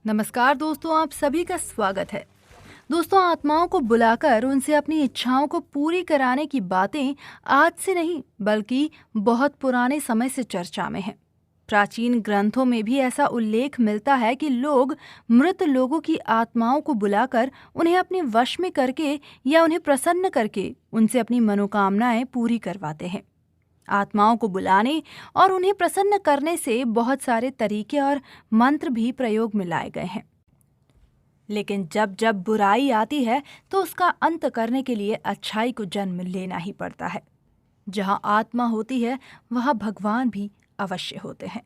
नमस्कार दोस्तों, आप सभी का स्वागत है। दोस्तों, आत्माओं को बुलाकर उनसे अपनी इच्छाओं को पूरी कराने की बातें आज से नहीं बल्कि बहुत पुराने समय से चर्चा में हैं। प्राचीन ग्रंथों में भी ऐसा उल्लेख मिलता है कि लोग मृत लोगों की आत्माओं को बुलाकर उन्हें अपने वश में करके या उन्हें प्रसन्न करके उनसे अपनी मनोकामनाएं पूरी करवाते हैं। आत्माओं को बुलाने और उन्हें प्रसन्न करने से बहुत सारे तरीके और मंत्र भी प्रयोग में लाए गए हैं। लेकिन जब जब बुराई आती है तो उसका अंत करने के लिए अच्छाई को जन्म लेना ही पड़ता है। जहां आत्मा होती है वहां भगवान भी अवश्य होते हैं।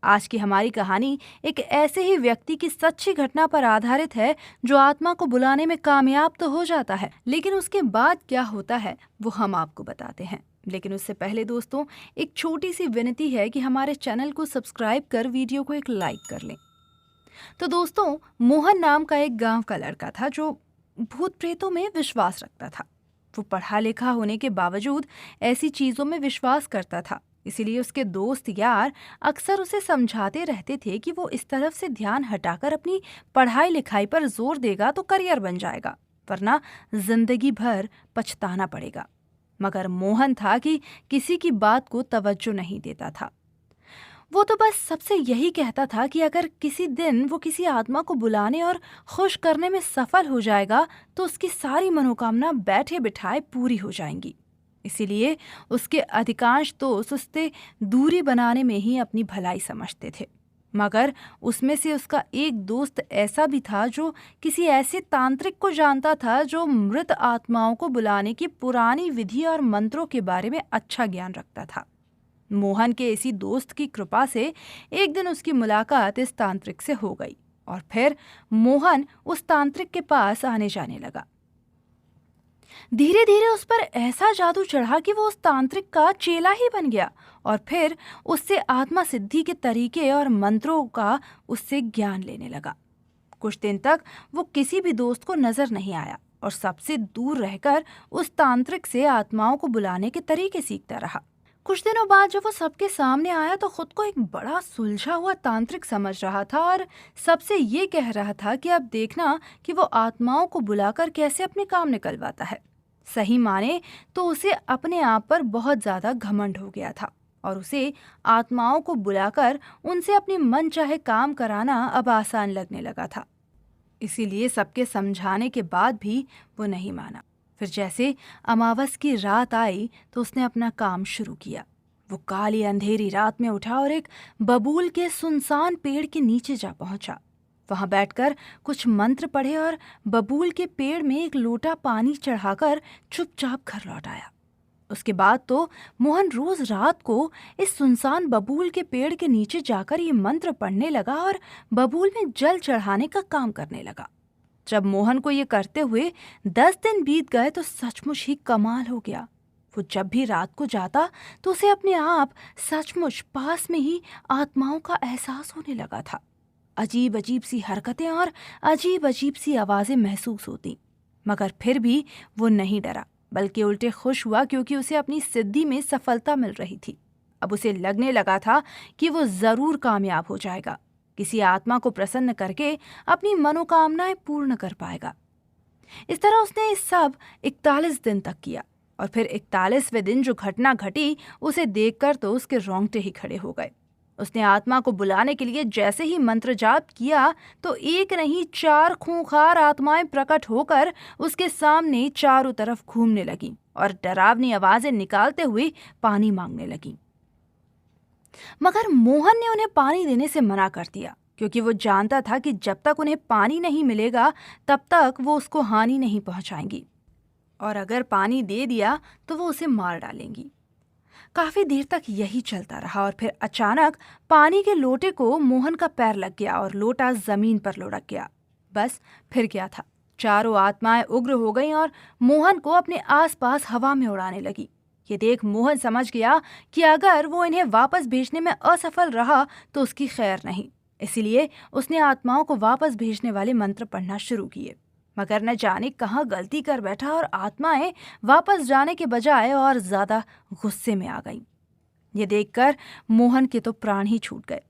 आज की हमारी कहानी एक ऐसे ही व्यक्ति की सच्ची घटना पर आधारित है जो आत्मा को बुलाने में कामयाब तो हो जाता है, लेकिन उसके बाद क्या होता है वो हम आपको बताते हैं। लेकिन उससे पहले दोस्तों, एक छोटी सी विनती है कि हमारे चैनल को सब्सक्राइब कर वीडियो को एक लाइक कर लें। तो दोस्तों, मोहन नाम का एक गांव का लड़का था जो भूत प्रेतों में विश्वास रखता था। वो पढ़ा लिखा होने के बावजूद ऐसी चीजों में विश्वास करता था। इसीलिए उसके दोस्त यार अक्सर उसे समझाते रहते थे कि वो इस तरफ से ध्यान हटाकर अपनी पढ़ाई लिखाई पर जोर देगा तो करियर बन जाएगा, वरना जिंदगी भर पछताना पड़ेगा। मगर मोहन था कि किसी की बात को तवज्जो नहीं देता था। वो तो बस सबसे यही कहता था कि अगर किसी दिन वो किसी आत्मा को बुलाने और खुश करने में सफल हो जाएगा तो उसकी सारी मनोकामना बैठे बिठाए पूरी हो जाएंगी। इसीलिए उसके अधिकांश दोस्त उससे दूरी बनाने में ही अपनी भलाई समझते थे। मगर उसमें से उसका एक दोस्त ऐसा भी था जो किसी ऐसे तांत्रिक को जानता था जो मृत आत्माओं को बुलाने की पुरानी विधि और मंत्रों के बारे में अच्छा ज्ञान रखता था। मोहन के इसी दोस्त की कृपा से एक दिन उसकी मुलाकात इस तांत्रिक से हो गई और फिर मोहन उस तांत्रिक के पास आने जाने लगा। धीरे धीरे उस पर ऐसा जादू चढ़ा कि वो उस तांत्रिक का चेला ही बन गया और फिर उससे आत्मा सिद्धि के तरीके और मंत्रों का उससे ज्ञान लेने लगा। कुछ दिन तक वो किसी भी दोस्त को नजर नहीं आया और सबसे दूर रहकर उस तांत्रिक से आत्माओं को बुलाने के तरीके सीखता रहा। कुछ दिनों बाद जब वो सबके सामने आया तो खुद को एक बड़ा सुलझा हुआ तांत्रिक समझ रहा था और सबसे ये कह रहा था कि अब देखना कि वो आत्माओं को बुलाकर कैसे अपने काम निकलवाता है। सही माने तो उसे अपने आप पर बहुत ज्यादा घमंड हो गया था और उसे आत्माओं को बुलाकर उनसे अपने मन चाहे काम कराना अब आसान लगने लगा था। इसीलिए सबके समझाने के बाद भी वो नहीं माना। फिर जैसे अमावस की रात आई तो उसने अपना काम शुरू किया। वो काली अंधेरी रात में उठा और एक बबूल के सुनसान पेड़ के नीचे जा पहुंचा। वहां बैठकर कुछ मंत्र पढ़े और बबूल के पेड़ में एक लोटा पानी चढ़ाकर चुपचाप घर लौट आया। उसके बाद तो मोहन रोज रात को इस सुनसान बबूल के पेड़ के नीचे जाकर ये मंत्र पढ़ने लगा और बबूल में जल चढ़ाने का काम करने लगा। जब मोहन को ये करते हुए 10 दिन बीत गए तो सचमुच ही कमाल हो गया। वो जब भी रात को जाता तो उसे अपने आप सचमुच पास में ही आत्माओं का एहसास होने लगा था। अजीब अजीब सी हरकतें और अजीब अजीब सी आवाजें महसूस होती, मगर फिर भी वो नहीं डरा, बल्कि उल्टे खुश हुआ क्योंकि उसे अपनी सिद्धि में सफलता मिल रही थी। अब उसे लगने लगा था कि वो जरूर कामयाब हो जाएगा, किसी आत्मा को प्रसन्न करके अपनी मनोकामनाएं पूर्ण कर पाएगा। इस तरह उसने इस सब 41 दिन तक किया और फिर 41वें दिन जो घटना घटी उसे देखकर तो उसके रोंगटे ही खड़े हो गए। उसने आत्मा को बुलाने के लिए जैसे ही मंत्र जाप किया तो एक नहीं 4 खूंखार आत्माएं प्रकट होकर उसके सामने चारों तरफ घूमने लगीं और डरावनी आवाजें निकालते हुए पानी मांगने लगीं। मगर मोहन ने उन्हें पानी देने से मना कर दिया क्योंकि वो जानता था कि जब तक उन्हें पानी नहीं मिलेगा तब तक वो उसको हानि नहीं पहुंचाएंगी और अगर पानी दे दिया तो वो उसे मार डालेंगी। काफी देर तक यही चलता रहा और फिर अचानक पानी के लोटे को मोहन का पैर लग गया और लोटा जमीन पर लुढ़क गया। बस फिर क्या था, चारों आत्माएं उग्र हो गईं और मोहन को अपने आसपास हवा में उड़ाने लगी। ये देख मोहन समझ गया कि अगर वो इन्हें वापस भेजने में असफल रहा तो उसकी खैर नहीं। इसीलिए उसने आत्माओं को वापस भेजने वाले मंत्र पढ़ना शुरू किए। मगर न जाने कहाँ गलती कर बैठा और आत्माएं वापस जाने के बजाय और ज्यादा गुस्से में आ गईं। ये देखकर मोहन के तो प्राण ही छूट गए।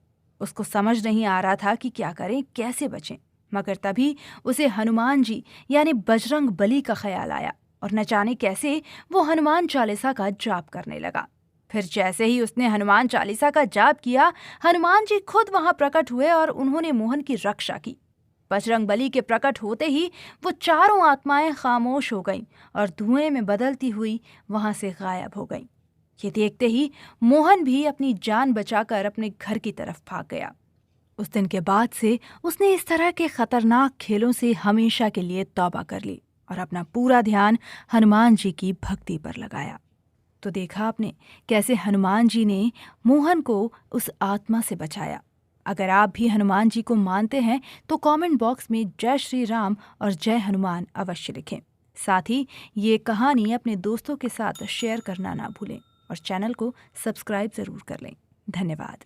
उसको समझ नहीं आ रहा था कि क्या करें, कैसे बचें। मगर तभी उसे हनुमान जी यानी बजरंग बली का ख्याल आया और न जाने कैसे वो हनुमान चालीसा का जाप करने लगा। फिर जैसे ही उसने हनुमान चालीसा का जाप किया, हनुमान जी खुद वहां प्रकट हुए और उन्होंने मोहन की रक्षा की। बजरंग बली के प्रकट होते ही वो चारों आत्माएं खामोश हो गईं और धुएं में बदलती हुई वहां से गायब हो गईं। ये देखते ही मोहन भी अपनी जान बचाकर अपने घर की तरफ भाग गया। उस दिन के बाद से उसने इस तरह के खतरनाक खेलों से हमेशा के लिए तौबा कर ली और अपना पूरा ध्यान हनुमान जी की भक्ति पर लगाया। तो देखा आपने कैसे हनुमान जी ने मोहन को उस आत्मा से बचाया। अगर आप भी हनुमान जी को मानते हैं तो कमेंट बॉक्स में जय श्री राम और जय हनुमान अवश्य लिखें। साथ ही ये कहानी अपने दोस्तों के साथ शेयर करना ना भूलें और चैनल को सब्सक्राइब ज़रूर कर लें। धन्यवाद।